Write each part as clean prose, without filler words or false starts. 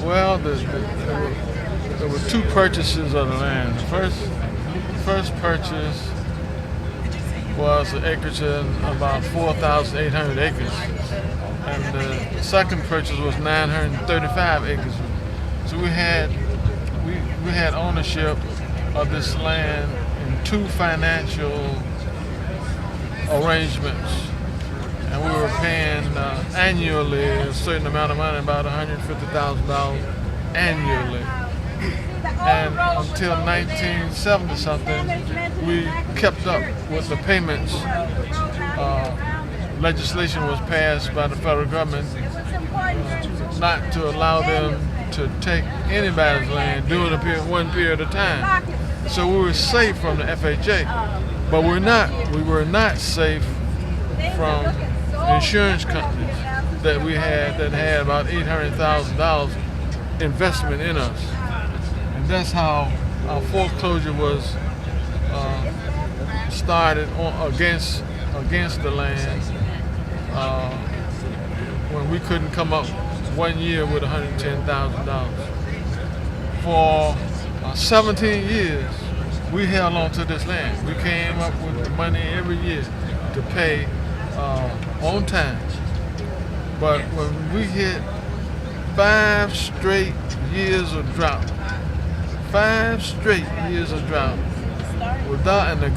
Well, there were two purchases of the land. The first purchase was an acreage in about 4,800 acres, and the second purchase was 935 acres. So we had ownership of this land in two financial arrangements, and we were paying annually a certain amount of money, about $150,000 annually. And until 1970 something, we kept up with the payments. Legislation was passed by the federal government not to allow them to take anybody's land during one period of time. So we were safe from the FHA, but we were not safe from insurance companies that had about $800,000 investment in us. And that's how our foreclosure was started against the land when we couldn't come up 1 year with $110,000. For 17 years, we held on to this land. We came up with the money every year to pay on time. But when we hit 5 straight years of drought, and the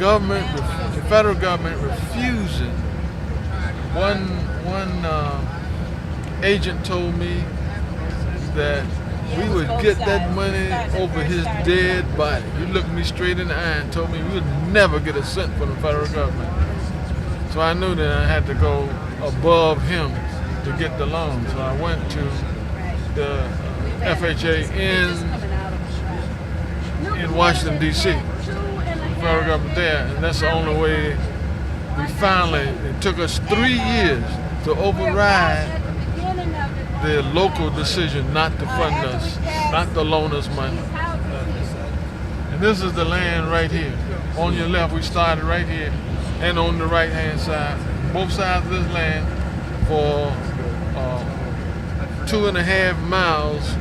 federal government refusing. One agent told me that we would get that money over his dead body. He looked me straight in the eye and told me we would never get a cent from the federal government. So I knew that I had to go above him to get the loan. So I went to the FHA in Washington, D.C., federal government there, and that's the only way it took us 3 years to override the local decision not to fund us, not to loan us money. And this is the land right here. On your left, we started right here, and on the right-hand side, both sides of this land for 2.5 miles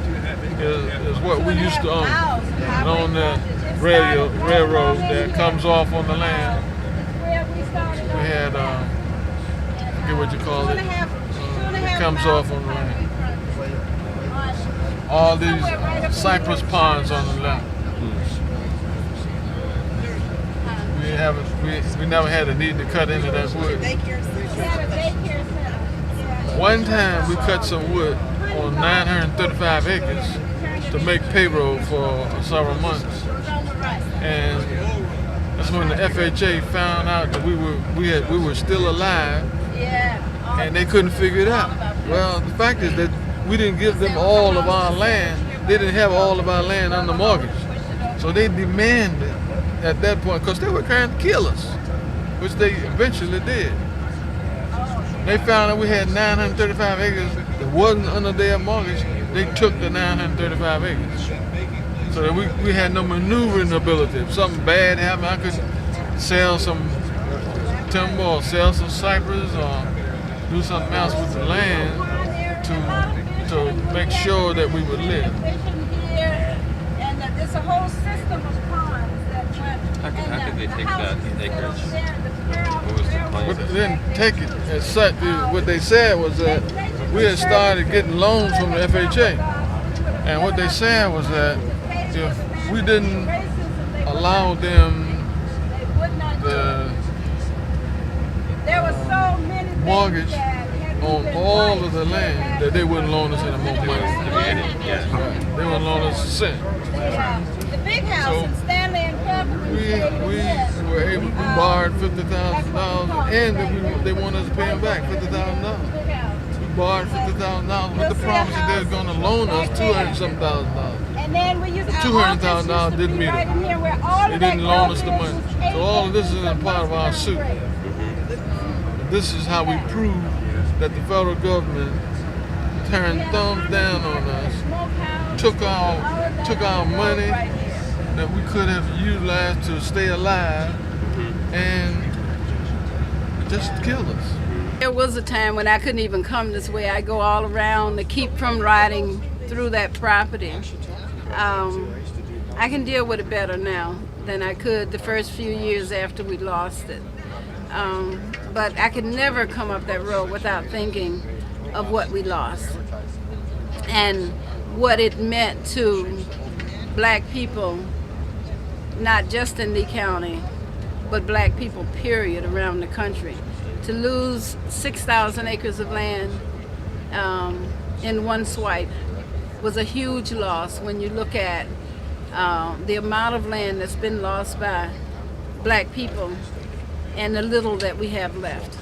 is what we used to own. And on the railroad that comes off on the land, we had, I forget what you call it, it comes off on the land. All these cypress ponds on the left. We never had a need to cut into that wood. One time we cut some wood on 935 acres to make payroll for several months, and that's when the FHA found out that we were still alive, and they couldn't figure it out. Well, the fact is that we didn't give them all of our land. They didn't have all of our land under mortgage, so they demanded at that point, because they were trying to kill us, which they eventually did. They found that we had 935 acres that wasn't under their mortgage. They took the 935 acres. So that we had no maneuvering ability. If something bad happened, I could sell some timber or sell some cypress or do something else with the land to make sure that we would live. And there's a whole system of ponds that went. How could they take that acreage? What was the plan? They didn't take it as such. What they said was that we had started getting loans from the FHA. And what they said was that if we didn't allow them the mortgage on all of the land, that they wouldn't loan us any more money. They wouldn't loan us a cent. The big house in Stanley and Company. We were able, we borrowed $50,000, and they wanted us to pay them back $50,000. We borrowed $50,000 with the promise that they were going to loan us $200,000. And then we used $200,000 didn't meet it. They didn't loan us the money. So all of this is a part of our suit. This is how we prove that the federal government turned thumbs down on us, took our money that we could have utilized to stay alive, and just killed us. There was a time when I couldn't even come this way. I go all around to keep from riding through that property. I can deal with it better now than I could the first few years after we lost it. But I could never come up that road without thinking of what we lost and what it meant to black people, not just in Lee County, but black people, period, around the country. To lose 6,000 acres of land in one swipe was a huge loss when you look at the amount of land that's been lost by black people and the little that we have left.